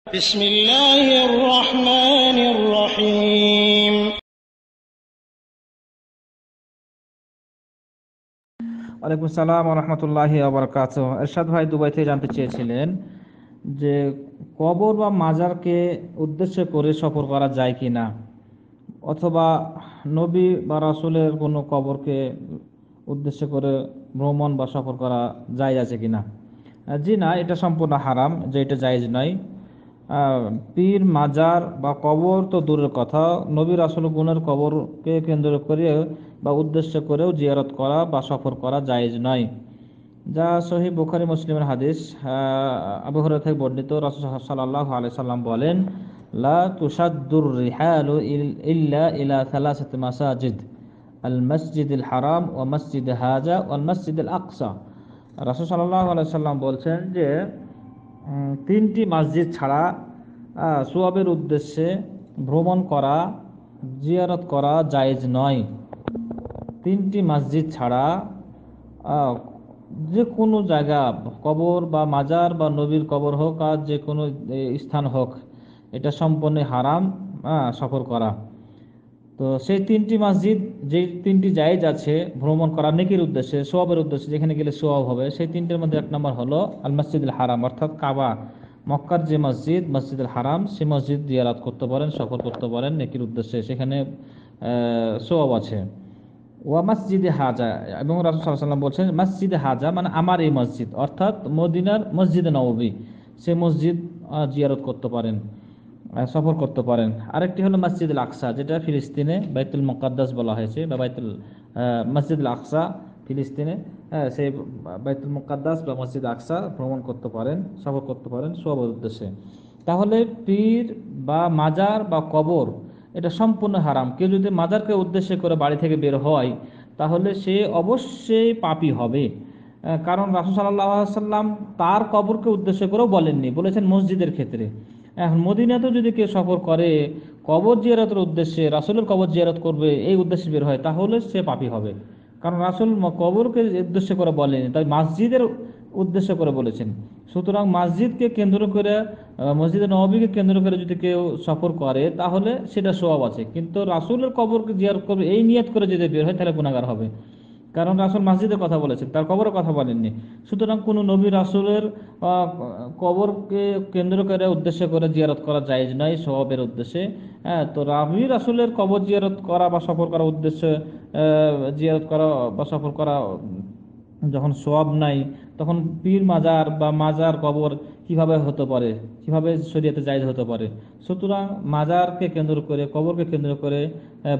بسم الله الرحمن الرحيم ওয়ালাইকুম আসসালাম ওয়া রাহমাতুল্লাহি ওয়া বারাকাতুহু। এরশাদ ভাই দুবাই থেকে জানতে চেয়েছিলেন যে কবর বা মাজারকে উদ্দেশ্য করে সফর করা যায় কিনা, অথবা নবী বা রাসূলের কোনো কবরকে উদ্দেশ্য করে ভ্রমণ বা সফর করা জায়েজ আছে কিনা। জি না, এটা সম্পূর্ণ হারাম, যে এটা জায়েজ নয়। পীর মাজার বা কবর তো দূরের কথা, নবী রাসূল গুণের কবরকে কেন্দ্র করে বা উদ্দেশ্য করেও জিয়ারত করা বা সফর করা জায়েজ নয়, যা সহিহ বুখারী মুসলিমের হাদিস। আবু হুরায়রা থেকে বর্ণিত, রাসূল সাল্লাল্লাহু আলাইহি সাল্লাম বলেন, লা তুশাদ্দুর রিহালু ইল্লা ইলা সালাসাতি মাসাজিদ, আল মসজিদুল হারাম ওয়া মসজিদ হাজা ওয়াল মসজিদুল আকসা। রাসূল সাল্লাল্লাহু আলাইহি সাল্লাম বলছেন যে তিনটি মসজিদ ছাড়া সোয়াবের উদ্দেশ্যে ভ্রমণ করা, জিয়ারত করা জায়েজ নয়। তিনটি মসজিদ ছাড়া যে কোনো জায়গা, কবর বা মাজার বা নবীর কবর হোক আর যে কোনো স্থান হোক, এটা সম্পূর্ণ হারাম সফর করা। তো সেই তিনটি মসজিদ, যে তিনটি জায়েজ আছে ভ্রমণ করা নেকির উদ্দেশ্যে, সোয়াবের উদ্দেশ্যে, যেখানে গেলে সোয়াব হবে, সেই তিনটির মধ্যে এক নম্বর হলো আল মসজিদুল হারাম, অর্থাৎ কাবা, মক্কার যে মসজিদ, মসজিদুল হারাম, সেই মসজিদ জিয়ারত করতে পারেন, সফর করতে পারেন নেকির উদ্দেশ্যে, সেখানে সোয়াব আছে। ওয়া মসজিদে হাজা, এবং রাসূল সাল্লাল্লাহু আলাইহি ওয়াসাল্লাম বলছেন মসজিদে হাজা মানে আমার এই মসজিদ, অর্থাৎ মদিনার মসজিদে নববী, সে মসজিদ জিয়ারত করতে পারেন, সফর করতে পারেন। আরেকটি হলো মসজিদুল আকসা, যেটা ফিলিস্তিনে বাইতুল মুকাদ্দাস বলা হয়েছে, বা মসজিদুল আকসা ফিলিস্তিনে, সেই বাইতুল মুকাদ্দাস বা মসজিদ আকসা ভ্রমণ করতে পারেন, সফর করতে পারেন সওয়াবের উদ্দেশ্যে। তাহলে পীর বা মাজার বা কবর এটা সম্পূর্ণ হারাম। কেউ যদি মাজারকে উদ্দেশ্য করে বাড়ি থেকে বের হয়, তাহলে সে অবশ্যই পাপী হবে। কারণ রাসূল সাল্লাল্লাহু আলাইহি ওয়াসাল্লাম তার কবরকে উদ্দেশ্য করেও বলেননি, বলেছেন মসজিদের ক্ষেত্রে। এখন মদিনাতেও যদি কেউ সফর করে কবর জিয়ারতের উদ্দেশ্যে, রাসূলের কবর জিয়ারত করবে এই উদ্দেশ্যে বের হয়, তাহলে সে পাপী হবে। কারণ রাসূল কবরকে উদ্দেশ্য করে বলেনি, তাই মসজিদের উদ্দেশ্য করে বলেছেন। সুতরাং মসজিদকে কেন্দ্র করে, মসজিদে নববীকে কেন্দ্র করে যদি কেউ সফর করে, তাহলে সেটা সওয়াব আছে। কিন্তু রাসূলের কবরকে জিয়ারত করবে এই নিয়ত করে যদি বের হয়, তাহলে গুনাহগার হবে। কারণ রাসূল মসজিদের কথা বলেছেন, তার কবরের কথা বলেননি। সুতরাং কোনো নবী রাসূলের কবরকে কেন্দ্র করে উদ্দেশ্য করে জিয়ারত করা জায়েজ নয় সওয়াবের উদ্দেশ্যে। তো নবী রাসূলের কবর জিয়ারত করা বা সফর করার উদ্দেশ্যে জিয়ারত করা বা সফর করা যখন সওয়াব নাই, তখন পীর মাজার বা মাজার কবর কিভাবে হতে পারে, কিভাবে শরীয়তে জায়েজ হতে পারে। সুতরাং মাজারকে কেন্দ্র করে, কবরকে কেন্দ্র করে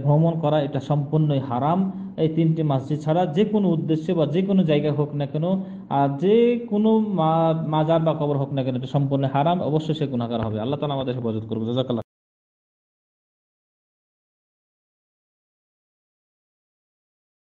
ভ্রমণ করা এটা সম্পূর্ণই হারাম। এই তিনটি মসজিদ ছাড়া যে কোনো উদ্দেশ্যে বা যে কোনো জায়গায় হোক না কেন, আর যে কোনো মাজার বা কবর হোক না কেন, এটা সম্পূর্ণ হারাম, অবশ্যই সে গুনাহগার হবে। আল্লাহ তাআলা আমাদের হেফাজত করবে। জাযাকাল্লাহ।